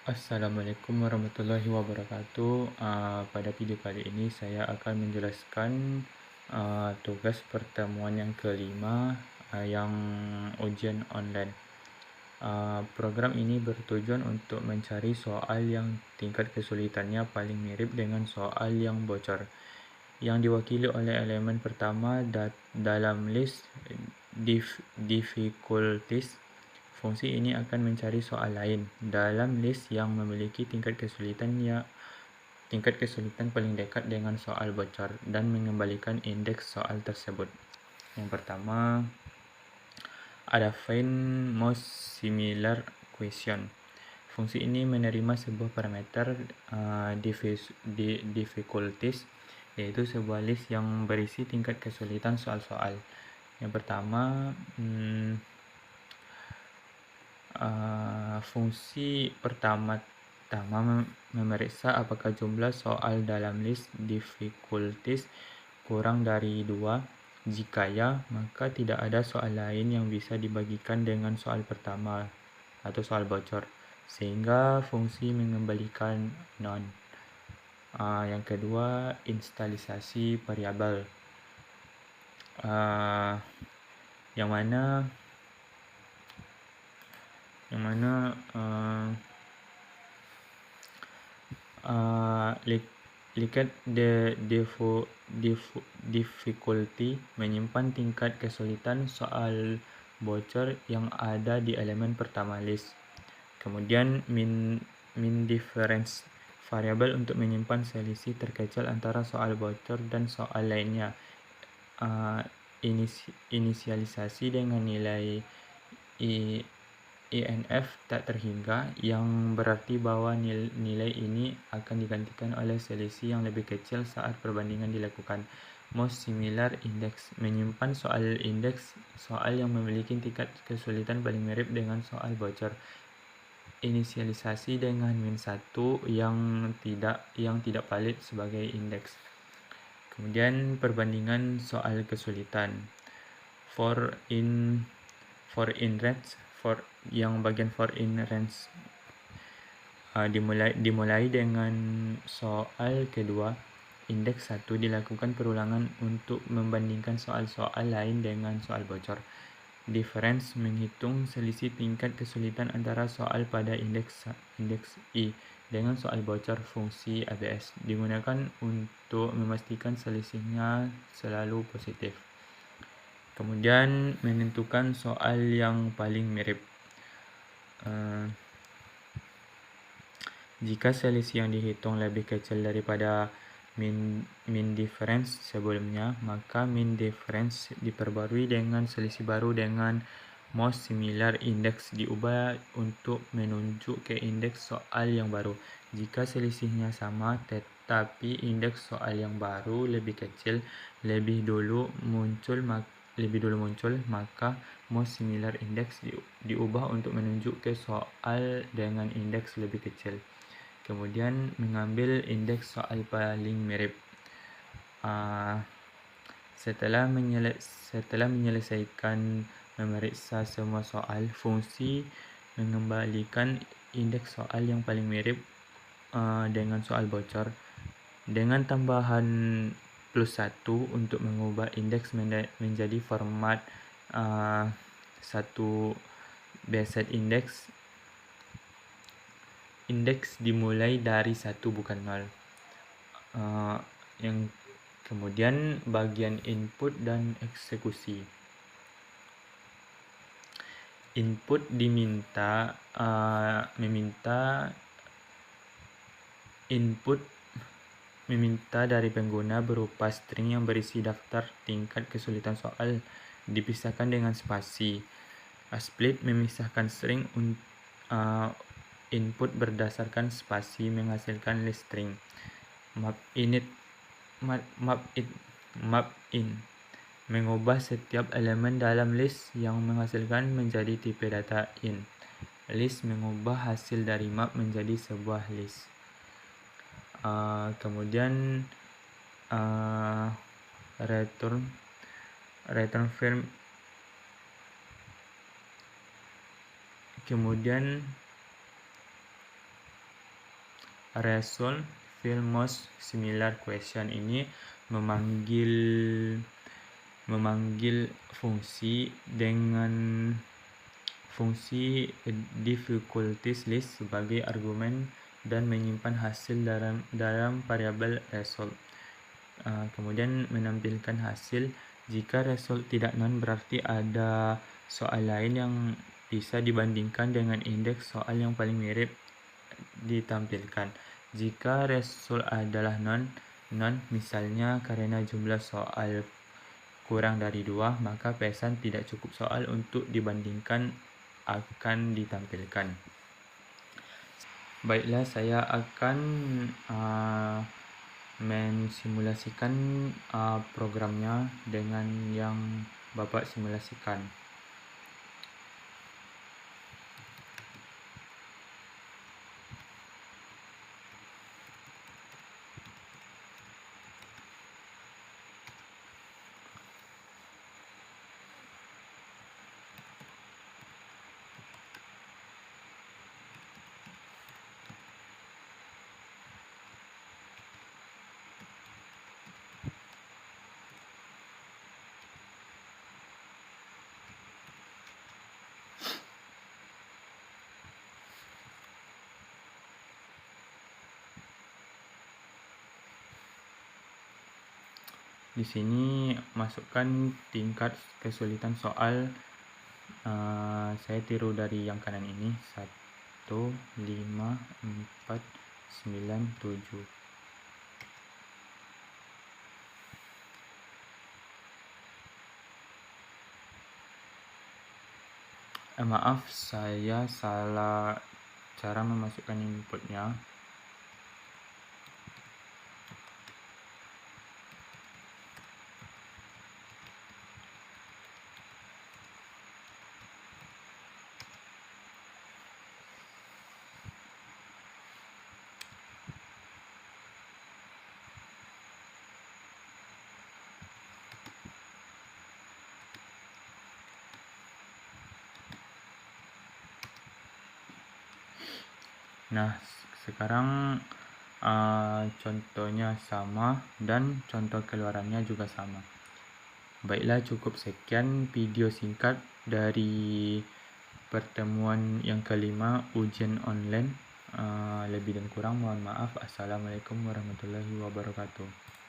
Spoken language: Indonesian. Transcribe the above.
Assalamualaikum warahmatullahi wabarakatuh. Pada video kali ini saya akan menjelaskan tugas pertemuan yang kelima yang ujian online. Program ini bertujuan untuk mencari soal yang tingkat kesulitannya paling mirip dengan soal yang bocor, yang diwakili oleh elemen pertama dalam list difficulties. Fungsi ini akan mencari soal lain dalam list yang memiliki tingkat kesulitan paling dekat dengan soal bocor dan mengembalikan indeks soal tersebut. Yang pertama ada find most similar question. Fungsi ini menerima sebuah parameter difficulties, yaitu sebuah list yang berisi tingkat kesulitan soal-soal. Yang pertama, fungsi pertama memeriksa apakah jumlah soal dalam list difficulties kurang dari 2. Jika ya, maka tidak ada soal lain yang bisa dibagikan dengan soal pertama atau soal bocor, sehingga fungsi mengembalikan none. Yang kedua, instalisasi variabel, yang mana lihat the difficulty menyimpan tingkat kesulitan soal bocor yang ada di elemen pertama list. Kemudian min difference variabel untuk menyimpan selisih terkecil antara soal bocor dan soal lainnya. Inisialisasi dengan nilai INF tak terhingga, yang berarti bahwa nilai ini akan digantikan oleh selisih yang lebih kecil saat perbandingan dilakukan. Most similar index menyimpan indeks soal yang memiliki tingkat kesulitan paling mirip dengan soal bocor. Inisialisasi dengan min1 yang tidak valid sebagai indeks. Kemudian perbandingan soal kesulitan. For in range, yang bagian for in range dimulai dengan soal kedua. Indeks 1 dilakukan perulangan untuk membandingkan soal-soal lain dengan soal bocor. Difference menghitung selisih tingkat kesulitan antara soal pada indeks I dengan soal bocor. Fungsi ABS digunakan untuk memastikan selisihnya selalu positif. Kemudian menentukan soal yang paling mirip. Jika selisih yang dihitung lebih kecil daripada min difference sebelumnya, maka min difference diperbarui dengan selisih baru dengan most similar index diubah untuk menunjuk ke indeks soal yang baru. Jika selisihnya sama tetapi indeks soal yang baru lebih kecil lebih dulu muncul, maka most similar index diubah untuk menunjuk ke soal dengan indeks lebih kecil. Kemudian mengambil indeks soal paling mirip. Setelah menyelesaikan memeriksa semua soal, fungsi mengembalikan indeks soal yang paling mirip dengan soal bocor dengan tambahan +1 untuk mengubah indeks menjadi format 1 basic index. Indeks dimulai dari 1 bukan 0. Yang kemudian bagian input dan eksekusi. Input meminta dari pengguna berupa string yang berisi daftar tingkat kesulitan soal dipisahkan dengan spasi. Split memisahkan string input berdasarkan spasi menghasilkan list string. Map in mengubah setiap elemen dalam list yang menghasilkan menjadi tipe data in. List mengubah hasil dari map menjadi sebuah list. Kemudian return frame. Kemudian resolve fill most similar question ini memanggil fungsi dengan fungsi difficulties list sebagai argumen dan menyimpan hasil dalam variabel result. Kemudian menampilkan hasil. Jika result tidak non, berarti ada soal lain yang bisa dibandingkan dengan indeks soal yang paling mirip ditampilkan. Jika result adalah non, misalnya karena jumlah soal kurang dari 2, maka pesan tidak cukup soal untuk dibandingkan akan ditampilkan. Baiklah, saya akan mensimulasikan programnya dengan yang Bapak simulasikan. Di sini masukkan tingkat kesulitan soal. Saya tiru dari yang kanan ini, 1, 5, 4, 9, 7. Maaf, saya salah cara memasukkan inputnya. Nah, sekarang contohnya sama dan contoh keluarannya juga sama. Baiklah, cukup sekian video singkat dari pertemuan yang kelima ujian online. Lebih dan kurang mohon maaf. Assalamualaikum warahmatullahi wabarakatuh.